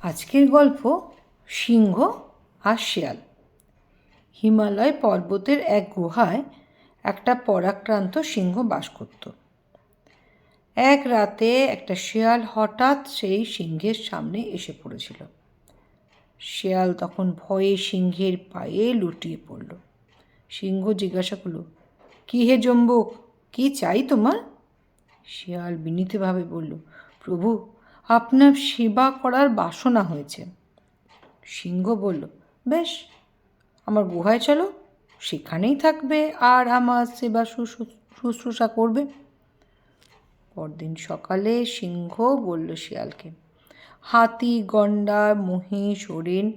আজকের গল্প সিংহ আর শিয়াল। হিমালয় পর্বতের এক গুহায় একটা পরাক্রান্ত সিংহ বাস করত। এক রাতে একটা শিয়াল হঠাৎ সেই সিংহের সামনে এসে পড়েছিল। শিয়াল তখন ভয়ে সিংহের পায়ে লুটিয়ে পড়ল। সিংহ জিজ্ঞাসা করল, কী হে জম্বুক, কী চাই তোমার? শিয়াল বিনীতভাবে বলল, প্রভু, আপনার সেবা করার বাসনা হয়েছে। সিংহ বলল, বেশ, আমার গুহায় চলো, সেখানেই থাকবে আর আমার সেবা শুশ্রূষা করবে। পরদিন সকালে সিংহ বলল শিয়ালকে, হাতি, গন্ডার, মহিষ, হরিণ,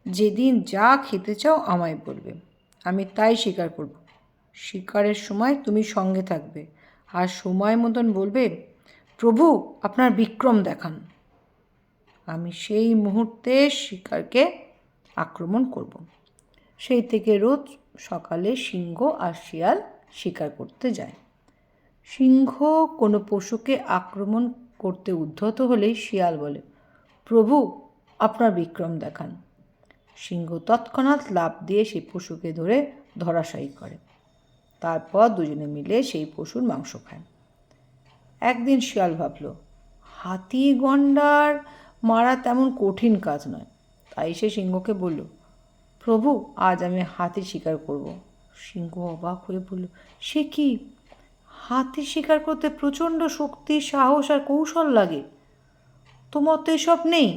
যেদিন যা খেতে চাও আমায় বলবে, আমি তাই শিকার করব। শিকারের সময় তুমি সঙ্গে থাকবে আর সময় মতন বলবে, প্রভু, আপনার বিক্রম দেখান। আমি সেই মুহূর্তে শিকারকে আক্রমণ করব। সেই থেকে রোজ সকালে সিংহ আর শিয়াল শিকার করতে যায়। সিংহ কোনো পশুকে আক্রমণ করতে উদ্ধত হলেই শিয়াল বলে, প্রভু, আপনার বিক্রম দেখান। সিংহ তৎক্ষণাৎ লাফ দিয়ে সেই পশুকে ধরে ধরাশায়ী করে। তারপর দুজনে মিলে সেই পশুর মাংস খায়। একদিন শিয়াল ভাবল, হাতি গন্ডার মারা তেমন কঠিন কাজ নয়। তাই সে সিংহকে বলল, প্রভু, আজ আমি হাতি শিকার করব। সিংহ অবাক হয়ে বলল, সে কি? হাতি শিকার করতে প্রচণ্ড শক্তি, সাহস আর কৌশল লাগে। তোমার তো এসব নেই।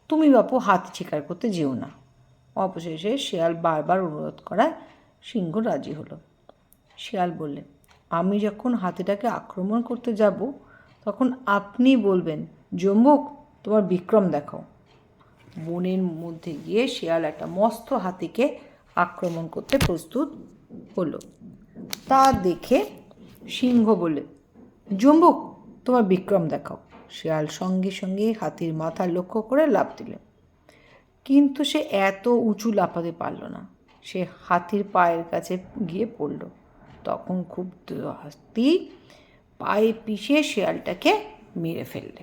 তুমি বাপু হাতি শিকার করতে যেও না। অবশেষে শিয়াল বারবার অনুরোধ করায় সিংহ রাজি হলো। শিয়াল বললে, আমি যখন হাতিটাকে আক্রমণ করতে যাব তখন আপনি বলবেন, জম্বুক, তোমার বিক্রম দেখাও। বনের মধ্যে গিয়ে শিয়াল একটা মস্ত হাতিকে আক্রমণ করতে প্রস্তুত হলো। তা দেখে সিংহ বলে, জম্বুক, তোমার বিক্রম দেখাও। শিয়াল সঙ্গে সঙ্গে হাতির মাথা লক্ষ্য করে লাফ দিল। কিন্তু সে এত উঁচু লাফাতে পারল না। সে হাতির পায়ের কাছে গিয়ে পড়ল। তখন খুব হাতি পায়ে পিষে শিয়ালটাকে মেরে ফেললে।